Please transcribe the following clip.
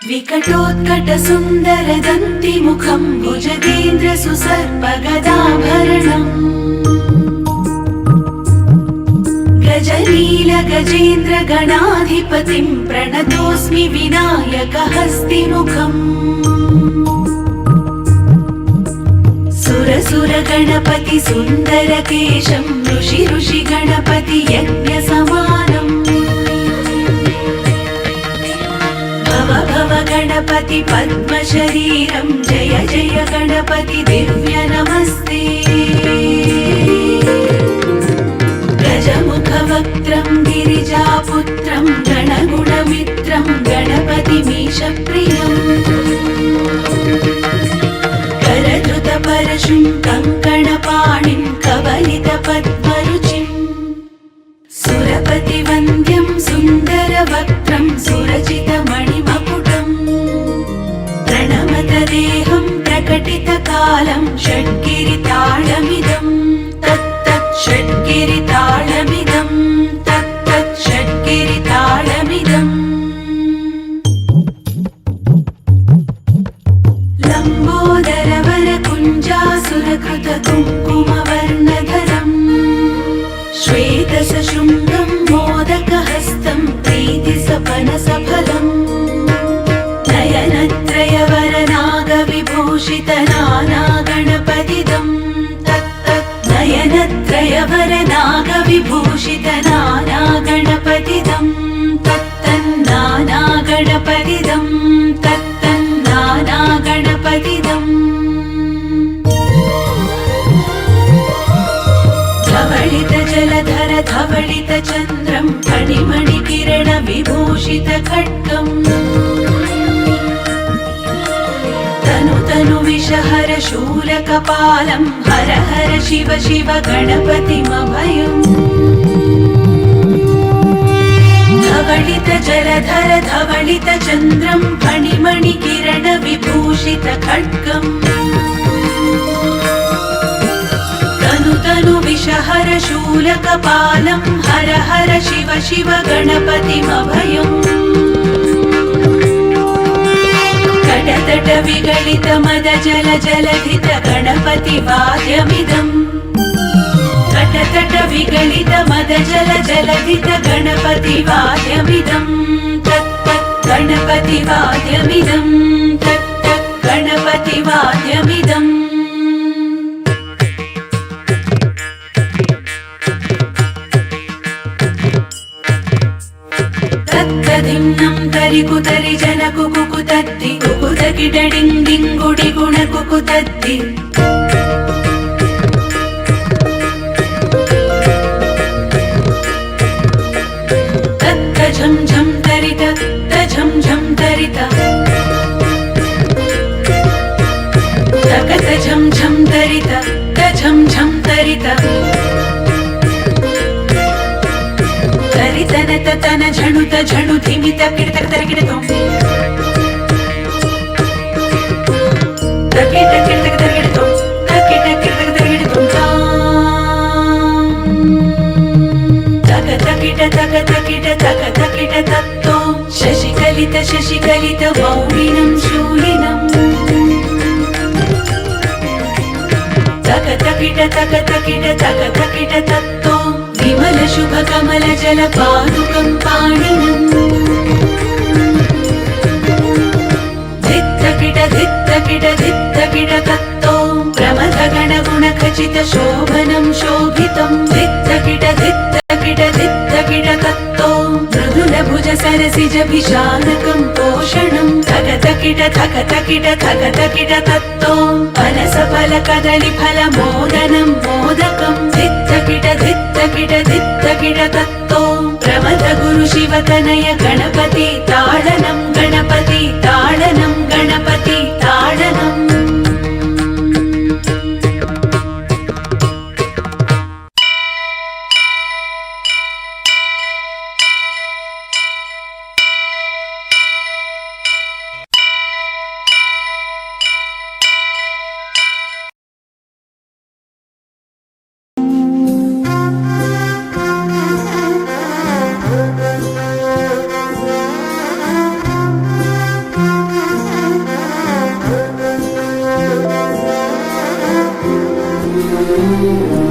विकटोत्कट सुंदर दंति मुखं भुजगेन्द्र सुसर्पगदाभरणम् गजनील गजेन्द्र गणाधिपतिं प्रणतोऽस्मि विनायक हस्तिमुखम् सुर गणपति सुंदर केशं ऋषि ऋषि गणपति यज्ञ समानम् भव गणपति पद्म शरीरं जय जय गणपति दिव्य नमस्ते गजमुख वक्त्रं गिरिजापुत्रं गणगुणमित्रं गणपतिमीशप्रियम् करधृत परशुं कंकणपाणिं कवलित पद्मरुचिं सुरपति वन्द्यं सुंदर वक्त्रं सुरचित मणिमकुटम् प्रणमत देहं प्रकटित कालं षड्गिरिताळमिदं तत्तत् षड्गिरिताळमिदं तत्तत् षड्गिरिताळमिदम् लम्बोदरवर कुञ्जासुरकृत कुङ्कुमवर्णधरम् श्वेतसशृङ्गं मोदकहस्तं प्रीतिसपनसफलम् नयनत्रयवरनागविभूषित नानागणपतिदं तत्तत् नयनत्रयवरनागविभूषित नानागणपतिदं तत्तन्नानागणपतिदं तत्तन्नानागणपतिदम् धवलित जलधर धवलित चन्द्रं फणिमणि किरण विभूषित खड्गम् तनु तनु विषहर शूलकपालं हर हर शिव शिव गणपतिमभयम् धवलित जलधर धवलित चन्द्रं फणिमणि किरण विभूषित खड्गम् तनु तनु विषहर शूलकपालं हर हर शिव शिव गणपतिमभयम् कटतट विगलित मद जल जलधित गणपति वाद्यमिदम् कटतट विगलित मद जल जलधित गणपति वाद्यमिदं तत्तत् गणपति वाद्यमिदं तत्तत् गणपति वाद्यमिदम् तत्तदिन्नं तरिकुतरि जन कुकुतद्दि कुकुतकिडडिङ्डिङ्गुडि गुण कुकुतद्दि झम झम तरित झम झम तरित तकत झम झम तरित झम झम तरित तरितनत तन झणुत झणु धिमित किडतक तरिकिडतो तकिट किडतक तरिकिडतो तकिट किडतक तरिकिडतो तक तत्तो शशिकलित मौलिनं शूलिनम् तक तकिट तत्तो विमल शुभ कमल जल पादुकं पाणिनम् धित्तकिट तत्तो प्रमथ गण गुण खचित शोभनं शोभितं धित्तकिट तत्तो मृदुल भुज सरसिज भिषानकं पोषणं थकतकिट तत्तो फलस फल कदलि फल मोदनं मोदकं धित्तकिट तत्तो प्रमथ गुरु शिव तनय गणपति ताडनं गणपति ताडनं गणपति ताडनम् ॐ